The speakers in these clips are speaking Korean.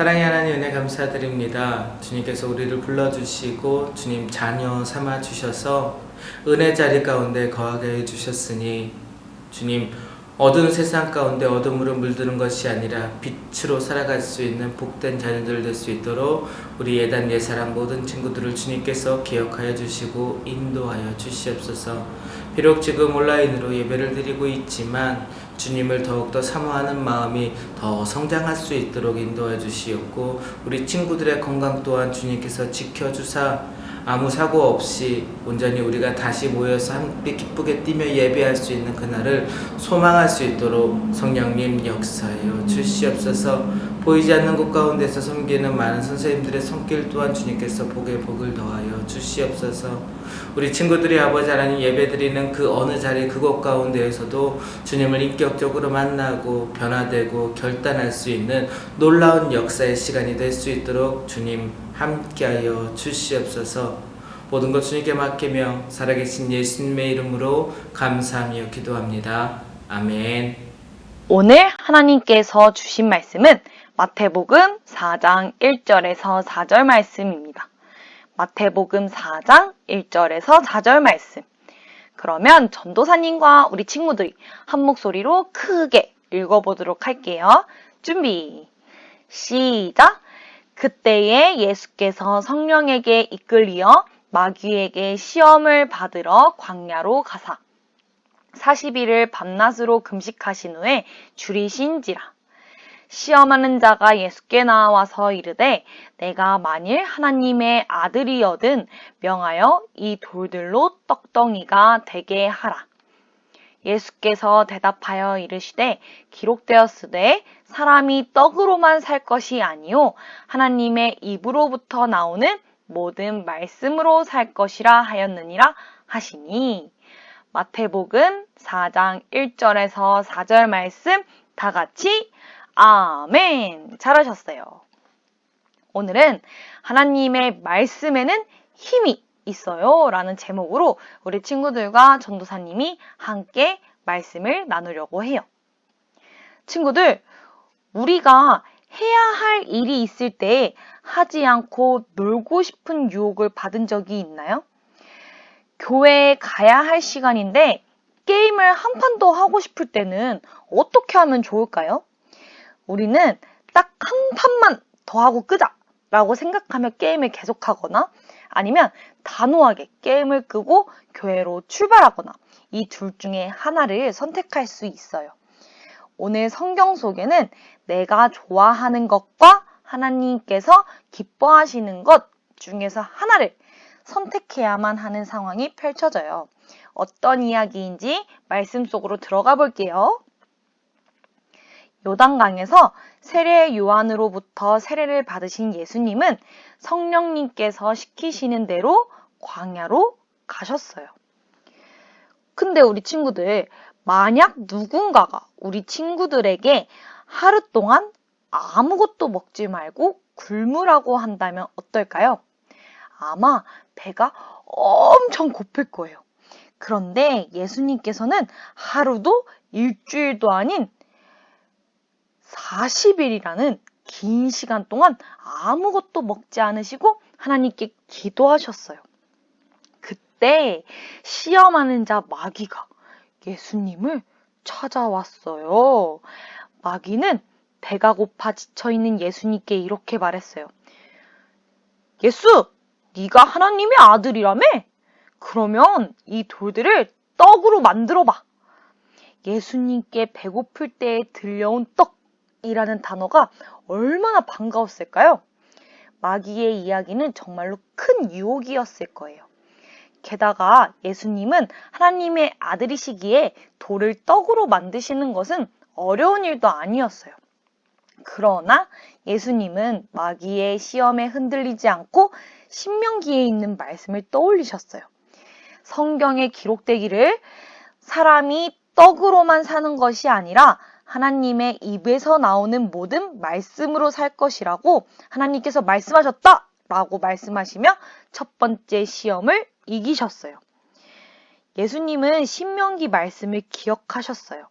사랑의 하나님 은혜 감사드립니다. 주님께서 우리를 불러주시고 주님 자녀 삼아주셔서 은혜 자리 가운데 거하게 해주셨으니 주님 어두운 세상 가운데 어둠으로 물드는 것이 아니라 빛으로 살아갈 수 있는 복된 자녀들 될 수 있도록 우리 예단 예사랑 모든 친구들을 주님께서 기억하여 주시고 인도하여 주시옵소서. 비록 지금 온라인으로 예배를 드리고 있지만 주님을 더욱더 사모하는 마음이 더 성장할 수 있도록 인도해 주시옵고 우리 친구들의 건강 또한 주님께서 지켜주사 아무 사고 없이 온전히 우리가 다시 모여서 함께 기쁘게 뛰며 예배할 수 있는 그날을 소망할 수 있도록 성령님 역사하여 주시옵소서. 보이지 않는 곳 가운데서 섬기는 많은 선생님들의 손길 또한 주님께서 복에 복을 더하여 주시옵소서. 우리 친구들이 아버지 하나님 예배드리는 그 어느 자리 그곳 가운데에서도 주님을 인격적으로 만나고 변화되고 결단할 수 있는 놀라운 역사의 시간이 될 수 있도록 주님 함께하여 주시옵소서. 모든 것 주님께 맡기며 살아계신 예수님의 이름으로 감사하며 기도합니다. 아멘. 오늘 하나님께서 주신 말씀은 마태복음 4장 1절에서 4절 말씀입니다. 마태복음 4장 1절에서 4절 말씀. 그러면 전도사님과 우리 친구들이 한 목소리로 크게 읽어보도록 할게요. 준비, 시작! 그때에 예수께서 성령에게 이끌리어 마귀에게 시험을 받으러 광야로 가사 40일을 밤낮으로 금식하신 후에 줄이신지라. 시험하는 자가 예수께 나와서 이르되 내가 만일 하나님의 아들이여든 명하여 이 돌들로 떡덩이가 되게 하라. 예수께서 대답하여 이르시되 기록되었으되 사람이 떡으로만 살 것이 아니요 하나님의 입으로부터 나오는 모든 말씀으로 살 것이라 하였느니라 하시니. 마태복음 4장 1절에서 4절 말씀 다 같이 아멘. 잘하셨어요. 오늘은 하나님의 말씀에는 힘이 있어요 라는 제목으로 우리 친구들과 전도사님이 함께 말씀을 나누려고 해요. 친구들, 우리가 해야 할 일이 있을 때 하지 않고 놀고 싶은 유혹을 받은 적이 있나요? 교회에 가야 할 시간인데 게임을 한 판 더 하고 싶을 때는 어떻게 하면 좋을까요? 우리는 딱 한 판만 더 하고 끄자 라고 생각하며 게임을 계속하거나 아니면 단호하게 게임을 끄고 교회로 출발하거나 이 둘 중에 하나를 선택할 수 있어요. 오늘 성경 속에는 내가 좋아하는 것과 하나님께서 기뻐하시는 것 중에서 하나를 선택해야만 하는 상황이 펼쳐져요. 어떤 이야기인지 말씀 속으로 들어가 볼게요. 요단강에서 세례 요한으로부터 세례를 받으신 예수님은 성령님께서 시키시는 대로 광야로 가셨어요. 근데 우리 친구들, 만약 누군가가 우리 친구들에게 하루 동안 아무것도 먹지 말고 굶으라고 한다면 어떨까요? 아마 배가 엄청 고플 거예요. 그런데 예수님께서는 하루도 일주일도 아닌 40일이라는 긴 시간 동안 아무것도 먹지 않으시고 하나님께 기도하셨어요. 그때 시험하는 자 마귀가 예수님을 찾아왔어요. 마귀는 배가 고파 지쳐있는 예수님께 이렇게 말했어요. 예수! 네가 하나님의 아들이라며? 그러면 이 돌들을 떡으로 만들어봐. 예수님께 배고플 때에 들려온 떡이라는 단어가 얼마나 반가웠을까요? 마귀의 이야기는 정말로 큰 유혹이었을 거예요. 게다가 예수님은 하나님의 아들이시기에 돌을 떡으로 만드시는 것은 어려운 일도 아니었어요. 그러나 예수님은 마귀의 시험에 흔들리지 않고 신명기에 있는 말씀을 떠올리셨어요. 성경에 기록되기를 사람이 떡으로만 사는 것이 아니라 하나님의 입에서 나오는 모든 말씀으로 살 것이라고 하나님께서 말씀하셨다라고 말씀하시며 첫 번째 시험을 이기셨어요. 예수님은 신명기 말씀을 기억하셨어요.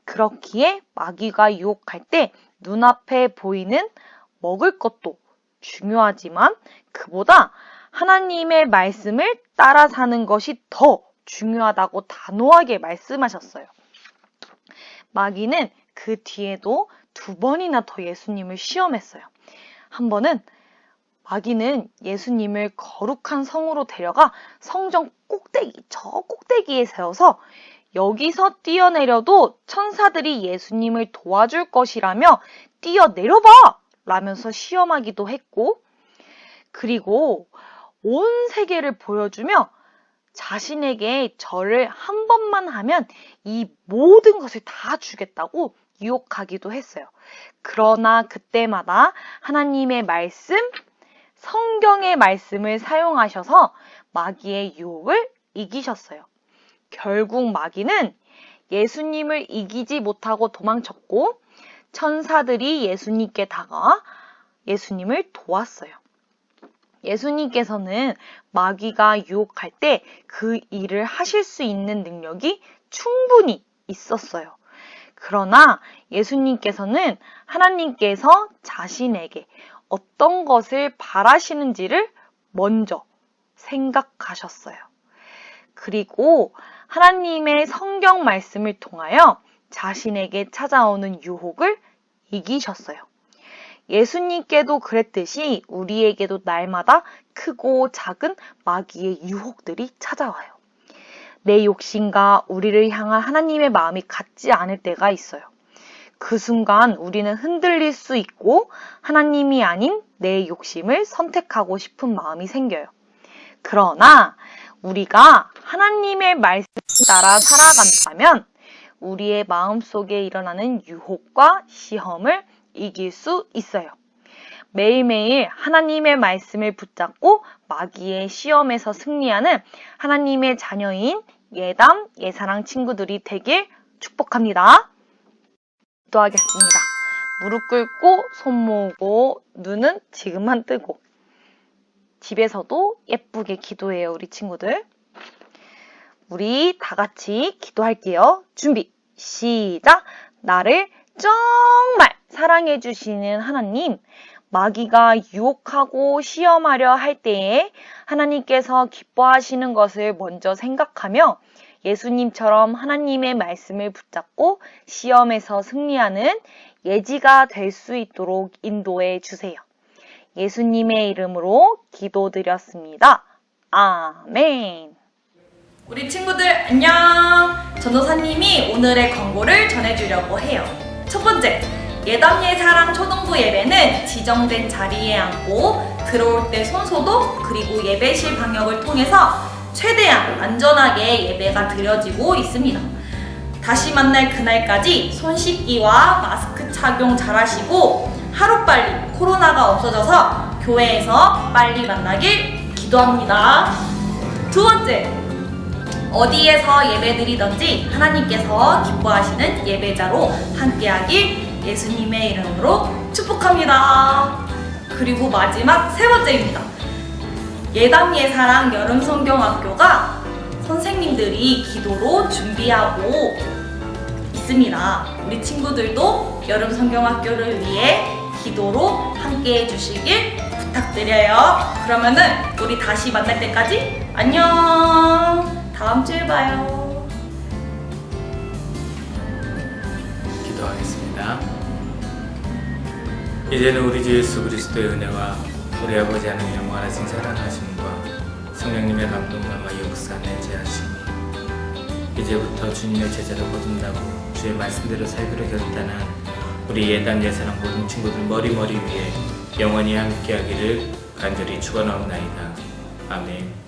그렇기에 마귀가 유혹할 때 눈앞에 보이는 먹을 것도 중요하지만 그보다 하나님의 말씀을 따라 사는 것이 더 중요하다고 단호하게 말씀하셨어요. 마귀는 그 뒤에도 2번이나 더 예수님을 시험했어요. 한 번은 마귀는 예수님을 거룩한 성으로 데려가 성전 꼭대기, 저 꼭대기에 세워서 여기서 뛰어내려도 천사들이 예수님을 도와줄 것이라며 뛰어내려봐! 라면서 시험하기도 했고, 그리고 온 세계를 보여주며 자신에게 절을 한 번만 하면 이 모든 것을 다 주겠다고 유혹하기도 했어요. 그러나 그때마다 하나님의 말씀, 성경의 말씀을 사용하셔서 마귀의 유혹을 이기셨어요. 결국 마귀는 예수님을 이기지 못하고 도망쳤고 천사들이 예수님께 다가와 예수님을 도왔어요. 예수님께서는 마귀가 유혹할 때 그 일을 하실 수 있는 능력이 충분히 있었어요. 그러나 예수님께서는 하나님께서 자신에게 어떤 것을 바라시는지를 먼저 생각하셨어요. 그리고 하나님의 성경 말씀을 통하여 자신에게 찾아오는 유혹을 이기셨어요. 예수님께도 그랬듯이 우리에게도 날마다 크고 작은 마귀의 유혹들이 찾아와요. 내 욕심과 우리를 향한 하나님의 마음이 같지 않을 때가 있어요. 그 순간 우리는 흔들릴 수 있고 하나님이 아닌 내 욕심을 선택하고 싶은 마음이 생겨요. 그러나 우리가 하나님의 말씀을 따라 살아간다면 우리의 마음속에 일어나는 유혹과 시험을 이길 수 있어요. 매일매일 하나님의 말씀을 붙잡고 마귀의 시험에서 승리하는 하나님의 자녀인 예담, 예사랑 친구들이 되길 축복합니다. 기도하겠습니다. 무릎 꿇고 손 모으고 눈은 지금만 뜨고 집에서도 예쁘게 기도해요, 우리 친구들. 우리 다 같이 기도할게요. 준비, 시작! 나를 정말 사랑해 주시는 하나님, 마귀가 유혹하고 시험하려 할 때에 하나님께서 기뻐하시는 것을 먼저 생각하며 예수님처럼 하나님의 말씀을 붙잡고 시험에서 승리하는 예지가 될 수 있도록 인도해 주세요. 예수님의 이름으로 기도드렸습니다. 아멘. 우리 친구들 안녕! 전도사님이 오늘의 광고를 전해주려고 해요. 첫 번째, 예담예사랑 초등부 예배는 지정된 자리에 앉고 들어올 때 손소독 그리고 예배실 방역을 통해서 최대한 안전하게 예배가 드려지고 있습니다. 다시 만날 그날까지 손 씻기와 마스크 착용 잘 하시고 하루빨리 코로나가 없어져서 교회에서 빨리 만나길 기도합니다. 두 번째, 어디에서 예배드리든지 하나님께서 기뻐하시는 예배자로 함께하길 예수님의 이름으로 축복합니다. 그리고 마지막 세 번째입니다. 예담예사랑 여름성경학교가 선생님들이 기도로 준비하고 있습니다. 우리 친구들도 여름성경학교를 위해 기도로 함께 해주시길 부탁드려요. 그러면은 우리 다시 만날 때까지 안녕! 다음 주에 봐요. 기도하겠습니다. 이제는 우리 주 예수 그리스도의 은혜와 우리 아버지 하나님 영원하신 사랑하심과 성령님의 감동감과 역사 내재하심이 이제부터 주님의 제자로 거듭나고 주의 말씀대로 살기로 결단한 우리 예단 예사랑 모든 친구들 머리 위에 영원히 함께하기를 간절히 축원하옵나이다. 아멘.